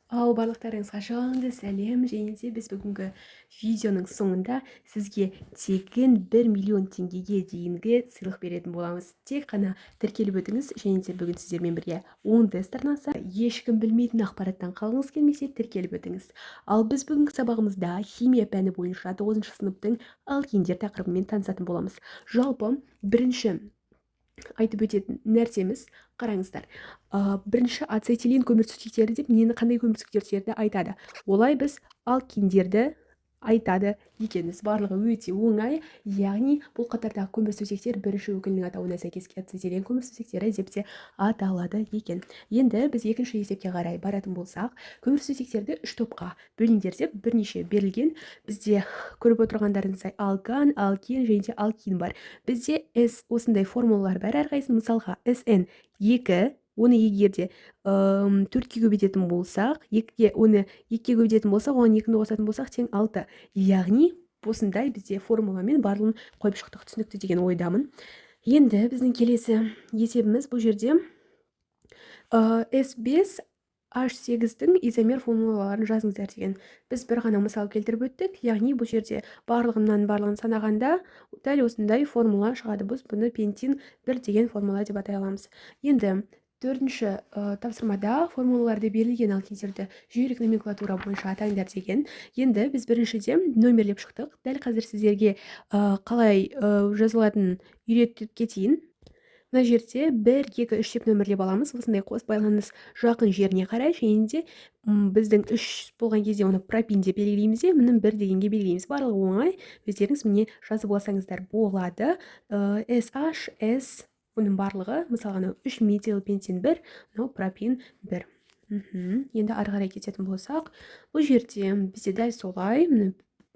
Барлықтарыңызға жалынды сәлем, және де біз бүгінгі видеоның соңында сізге тегін 1 миллион теңгеге дейінгі сыйлық беретін боламыз. Тек қана тіркеліп өтіңіз, және де бүгін сіздермен бірге 10 тест арнасы. Ешкім білмейтін ақпараттан қалғыңыз келмесе тіркеліп өтіңіз. Ал біз бүгінгі сабағымызда химия пәні бойынша 9 сыныптың алкендер тақырыбымен танысатын боламыз. Жалпы бірінші айтып өтетін нәрсеміз, қараңыздар, бірінші ацетилен көмірсутектері деп нені қандай көмірсутектерді айтады. Олай біз алкендерді айтады екенбіз. Барлығы өте оңай, яғни бұл қатардағы көмірсутектер бірінші өкілінің атауына сәйкес ацетилен көмірсутектері деп те аталады екен. Енді біз екінші есепке қарай баратын болсақ, көмірсутектерді 3 топқа бөліңдер деп бірнеше берілген. Бізде көріп отырғандарыңыздай алкан, алкен және де алкин бар. Бізде S осындай формулалар бар әрқайсысы. Мысалға SN 2, оны егерде 4-ке көбейтетін болсақ, оны 2-ке көбейтетін болсақ, оған 2-ні қосатын болсақ тең 6. Яғни осындай бізде формуламен барлығын қойып шықтық, түсінікті деген ойдамын. Енді біздің келесі есебіміз бұл жерде S5 H8-дің изомер формулаларын жазыңыздар деген. Біз бір ғана мысал келтіріп өттік, яғни бұл жерде барлығын санағанда дәл осындай формула шығады. Біз бұны пентин 1 деген формула деп атай аламыз. Енді төртінші тапсырмада формулаларды берілген алкендерді жүйелік номенклатура бойынша атаңдар деген. Енді біз біріншіден нөмерлеп шықтық. Дәл қазір сіздерге қалай жазылатынын үйретіп кетейін. Мына жерде 1, 2, 3 деп нөмірлеп аламыз. Осындай қос байланыс жақын жеріне қарай, және де біздің 3 болған кезде оны пропин деп белгілейміз де, мұны 1 дегенге белгілейміз. Барлығы оңай, өздеріңіз міне жазып алсаңыздар болады. SH, S, бұның барлығы, мысалға 3 метил пентин 1, пропин 1. Енді ары қарай кететін болсақ, бұл жерде бізде дәл солай,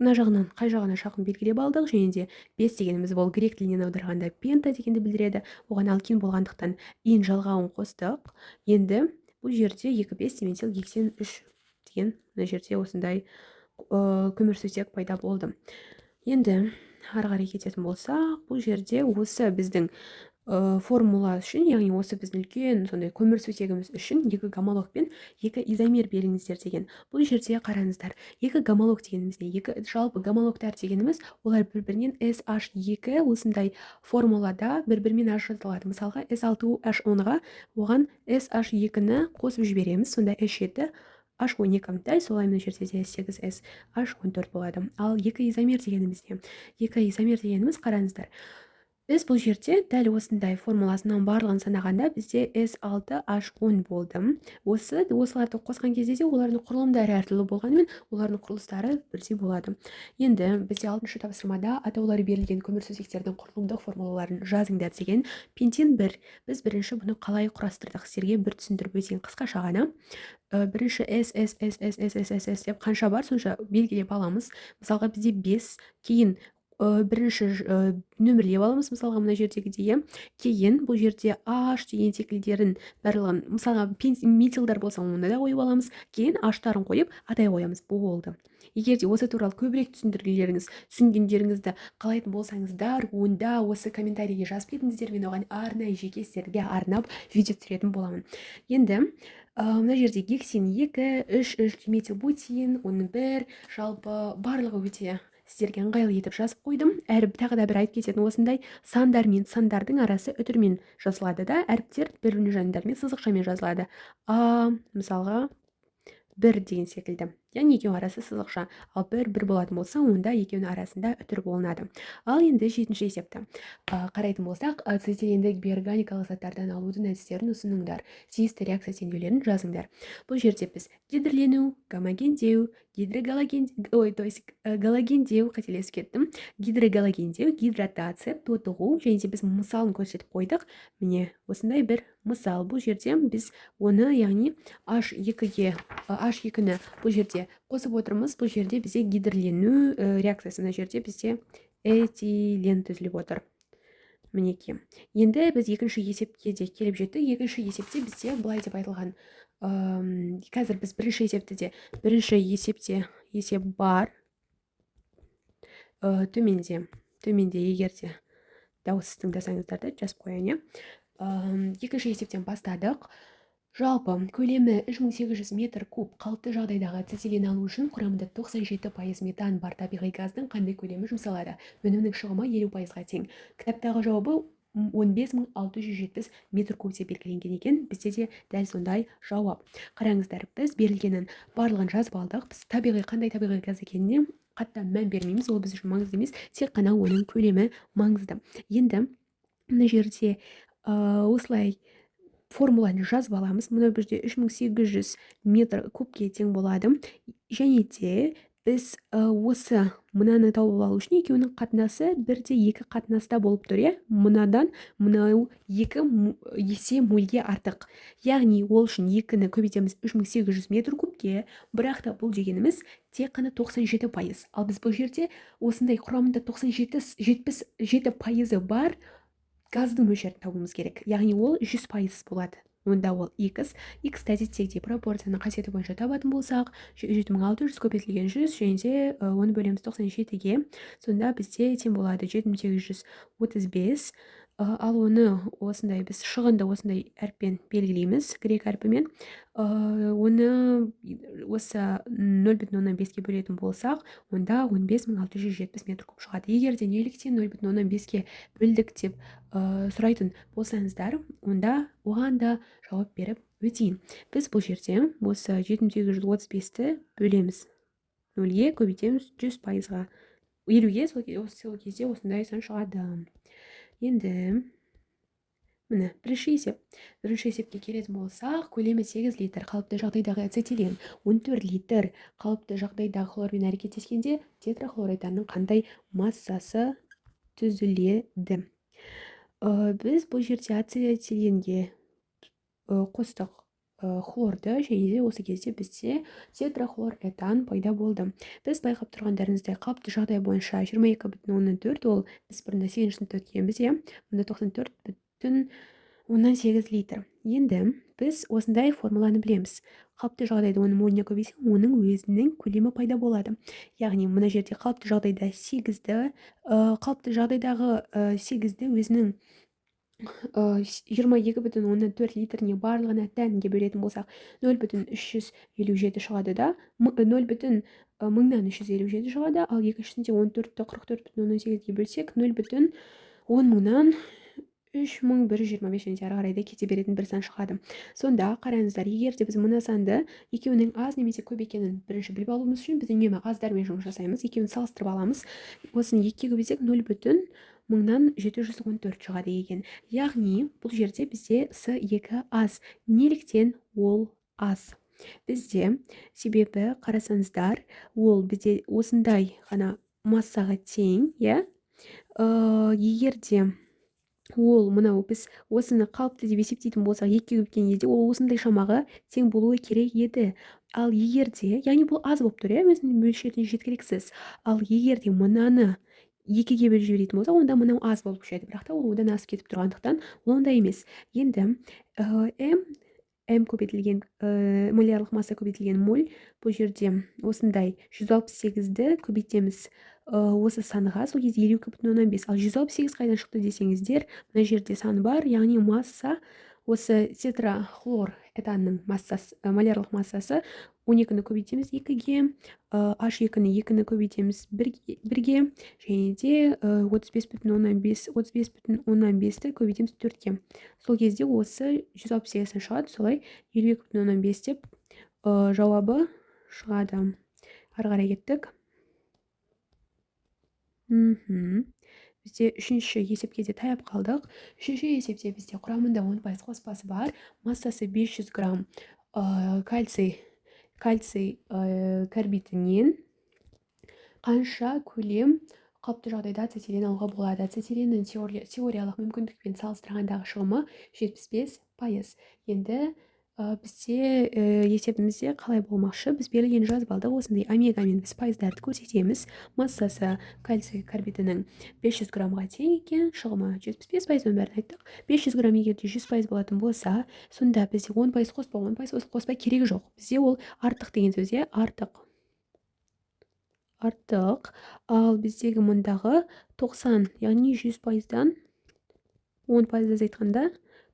мына жағынан қай жағына жақын белгілеп алдық, және де 5 дегеніміз бұл грек тілінен аударғанда пента дегенді білдіреді. Оған алкин болғандықтан ин жалғауын қостық. Енді бұл жерде 2, 5 диметил гексен 3 деген мына жерде осындай көмірсутек пайда болды. Енді ары қарай кететін болсақ, бұл жерде осы біздің формула үшін, яғни осы біздің үлкен сондай көмірсутегіміз үшін 2 гомолог пен 2 изомер беріңіздер деген. Бұл жерде қараңыздар, 2 гомолог дегенімізде, 2 жалпы гомологтар дегеніміз, олар бір-бірінен SH2 осындай формулада бір-бірімен ажыратылады. Мысалға S6H10-ға оған SH2-ні қосып жібереміз, сонда S7 H12, дәл солай мына жерде 8S H14 болады. Ал 2 изомер дегенімізде, 2 изомер дегеніміз, қараңыздар, біз бұл жерде дәл осындай формуласынан барлығын санағанда бізде S6H10 болды. Осыларды қосқан кезде де олардың құрылымдары әртүрлі болғанымен, олардың құрылыстары бірдей болады. Енді бізде 6-шы тапсырмада атаулары берілген көмірсутектердің құрылымдық формулаларын жазыңдар деген. Пентин 1. Біз бірінші бұны қалай құрастырдық, сіздерге бір түсіндіріп өтейін қысқаша ғана. Бірінші S деп қанша бар, сонша белгілеп аламыз. Мысалға бізде 5, кейін бірінші нөмірлеп аламыз, мысалға мына жердегідей. Кейін бұл жерде H деген секілдерін барлығын, мысалға метилдар болса, оны да қойып аламыз. Кейін H-тарын қойып, атай қоямыз. Болды. Егер де осы туралы көбірек түсінгендеріңізді қалайтын болсаңыздар, онда осы комментарийге жазып кетіңіздер, мен оған арнайы жеке сіздерге арнап видео түсіретін боламын. Енді мына жерде гексин 2, 3 диметилбутин, оның 1, жалпы барлығы өте сіздерге ыңғайлы етіп жазып қойдым. Тағы да бір айтып кететін осындай сандар мен сандардың арасы үтірмен жазылады да, әріптер бір-бірінің жандарымен сызықшамен жазылады. Мысалға 1 деген секілді. Яғни екеуінің арасы сызықша. Ал 1 болатын болса, онда екеуінің арасында үтір болынады. Ал енді 7-ші есепті қарайтын болсақ, ацетилендік биорганикалық заттардан алудың әдістерін ұсыныңдар. Тиісті реакция теңдеулерін жазыңдар. Бұл жерде біз гидрлену, гомогендеу, галогендеу, қателесіп кеттім. Гидрогалогендеу, гидратация, тотығу, және де біз мысалын көрсетіп қойдық. Міне осындай бір мысал. Бұл жерде біз оны, яғни H2-ні бұл жерде қосып отырмыз. Бұл жерде бізде гидрлену реакциясы, мына жерде бізде этилен түзіліп отыр. Мінеке. Енді біз екінші есепке де келіп жеттік. Екінші есепте бізде былай деп айтылған. Қазір біз бірінші есепте есеп бар. Төменде егерде дауыс тыңдасаңыздар да жазып қояйын. Екінші есептен бастадық. Жалпы көлемі 3800 метр куб қалыпты жағдайдағы ацетилен алу үшін құрамында 97% метан бар табиғи газдың қандай көлемі жұмсалады? Өнімнің шығымы 50%-ға тең. Кітаптағы жауабы 15670 метр куб деп белгіленген екен. Бізде де дәл сондай жауап. Қараңыздар, біз берілгенін барлығын жазып алдық. Біз қандай табиғи газ екеніне қатты мән бермейміз, ол біз үшін маңызды емес, тек қана оның көлемі маңызды. Енді мына жерде осылай формуланы жазып аламыз. Мына бізде 3800 метр кубке тең болады. Және де біз осы мынаны тауып алу үшін екеуінің қатынасы 1:2 қатынаста болып тұр, иә? Мынадан мынау 2 есе мольге артық. Яғни ол үшін 2-ні көбейтеміз 3800 метр кубке, бірақ та бұл дегеніміз тек қана 97%. Ал біз бұл жерде осындай құрамында 77% бар газдың мөлшерін табуымыз керек. Яғни ол 100% болады. Онда ол x әдеттегідей пропорцияның қасиеті бойынша табатын болсақ, 7600 көбейтілген 100 және де оны бөлеміз 97-ге. Сонда бізде тең болады 7835. Ал оны осындай біз шығынды осындай әріппен белгілейміз, грек әрпімен. Оны осы 0,5-ке бөлетін болсақ, онда 15670 метр куб шығады. Егер де неліктен 0,5-ке бөлдік деп сұрайтын болсаңыздар, онда оған да жауап беріп өтейін. Біз бұл жерде осы 7835-ті бөлеміз 0-ге, көбейтеміз 100%-ға. 50-ге сол кезде осындай сан шығады. Енді міне бірінші есепке келетін болсақ, көлемі 8 литр қалыпты жағдайдағы ацетилен, 14 литр қалыпты жағдайдағы хлормен әрекеттескенде тетрахлоридтардың қандай массасы түзіледі? Біз бұл жерде ацетиленге қостық хлорды, және де осы кезде бізде тетрахлоретан пайда болды. Біз байқап тұрғандарыңыздай қалыпты жағдай бойынша 22,4, ол біз бұрында 8 сыныпта өткенбіз, иә? Мұнда 94,8 литр. Енді біз осындай формуланы білеміз. Қалыпты жағдайды оның мөліне көбейсек, оның өзінің көлемі пайда болады. Яғни мына жерде қалыпты жағдайда қалыпты жағдайдағы 8-ді өзінің 22,4 литріне барлығына тәнге бөлетін болсақ, 0,357 шығады да, 0,357 шығады, ал екіншісінде 14-ті 44,18-ге бөлсек, 0,10 3125 және ары қарай да кете беретін бір сан шығады. Сонда қараңыздар, егер де біз мына санды екеуінің аз немесе көп екенін бірінші біліп алуымыз үшін біз үнемі аздармен жұмыс жасаймыз, екеуін салыстырып аламыз. Осыны 2-ге көбейтсек 0,714 шығады екен. Яғни бұл жерде бізде С2 аз. Неліктен ол аз? Бізде себебі қарасаңыздар, ол бізде осындай ғана массаға тең, иә? Егер де ол мынау біз осыны қалыпты деп есептейтін болсақ, 2-ге көбейткен кезде ол осындай шамаға тең болуы керек еді. Ал егер де, яғни бұл аз болып тұр, иә, өзінің мөлшеріне жеткіліксіз. Ал егер де мынаны 2-ге бөліп жіберетін болса, онда мынау аз болып шығады, бірақ та ол одан асып кетіп тұрғандықтан ол ондай емес. Енді м көбейтілген молярлық масса көбейтілген моль, бұл жерде осындай 168-ді көбейтеміз осы санға, сол кезде 52,5. Ал 168 қайдан шықты десеңіздер, мына жерде сан бар, яғни масса осы тетрахлор этанның массасы, молярлық массасы 12-ні көбейтеміз 2-ге, H2-ні көбейтеміз 1-ге, және де 35,5-ті көбейтеміз 4-ге. Сол кезде осы 168 шығады, солай 52,5 деп жауабы шығады. Ары қарай кеттік. Бізде үшінші есепке де таяп қалдық. Үшінші есепте бізде құрамында 10% қоспасы бар, массасы 500 грамм кальций карбидінен қанша көлем қалыпты жағдайда ацетилен алуға болады? Ацетиленнің теориялық мүмкіндікпен салыстырғандағы шығымы 75%. Енді бізде есебімізде қалай болмақшы? Біз берілген жазып алдық, осындай омегамен біз пайыздарды көрсетеміз. Массасы кальций карбидінің 500 граммға тең екен, шығымы 75%, бәрін айттық. 500 грамм егер де 100% болатын болса, сонда бізде 10% қоспай керегі жоқ. Бізде ол артық деген сөз, иә, артық. Ал біздегі мұндағы 90, яғни 100%-дан 10% айтқанда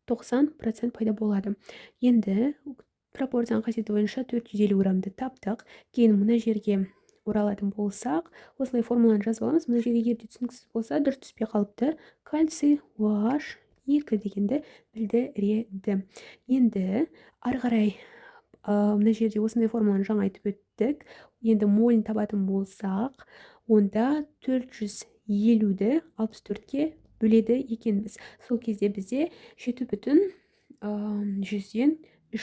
90% пайда болады. Енді пропорцияның қасиеті бойынша 450 граммды таптық. Кейін мына жерге оралатын болсақ, осылай формуланы жазып аламыз. Мына жерге егер де түсініксіз болса, дұрыс түспей қалыпты. Кальций OH2 дегенді білдіреді. Енді ары қарай мына жерде осындай формуланы жаңа айтып өттік. Енді молін табатын болсақ, онда 450-ді 64-ке бөледі екенбіз. Сол кезде бізде 7,3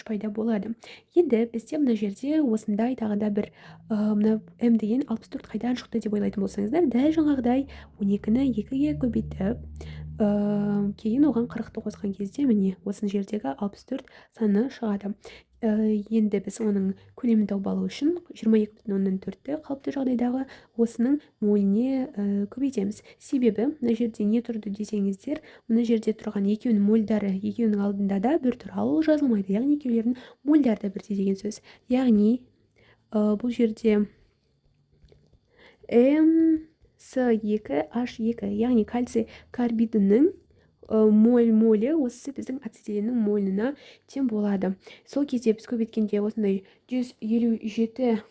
пайда болады. Енді бізде мына жерде осындай тағы да бір мына м деген 64 қайдан шықты деп ойлайтын болсаңыздар, дәл жаңағыдай 12-ні 2-ге көбейтіп, кейін оған 40-ты қосқан кезде міне осы жердегі 64 саны шығады. Енді біз оның көлемін тауып алу үшін 22,4-ті қалыпты жағдайдағы осының моліне көбейтеміз. Себебі мына жерде не тұрды десеңіздер, мына жерде тұрған екеуінің мольдары екеуінің алдында да бір туралы жазылмайды. Яғни екеулерінің мольдары да бірдей деген сөз. Яғни бұл жерде МС2H2, яғни кальций карбидінің молі осы біздің ацетиленнің молына тең болады. Сол кезде біз көбейткенде осындай 157,5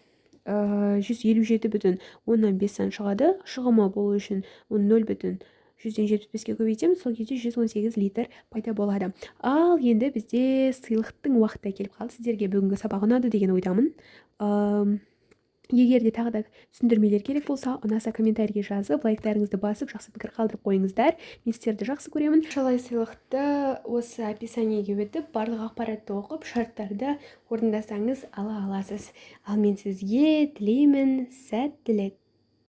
шығады. Шығымы болу үшін оны 0,175-ке көбейтеміз. Сол кезде 118 литр пайда болады. Ал енді бізде сыйлықтың уақыты келіп қалды. Сіздерге бүгінгі сабақ ұнады деген ойдамын. Егер де тағы да түсіндірмелер керек болса, ұнаса комментарийге жазып, лайктарыңызды басып, жақсы пікір қалдырып қойыңыздар. Мен сіздерді жақсы көремін. Шалай сыйлықты осы описаниеге өтіп, барлық ақпаратты оқып, шарттарды орындасаңыз ала аласыз. Ал мен сізге тілеймін сәттілік.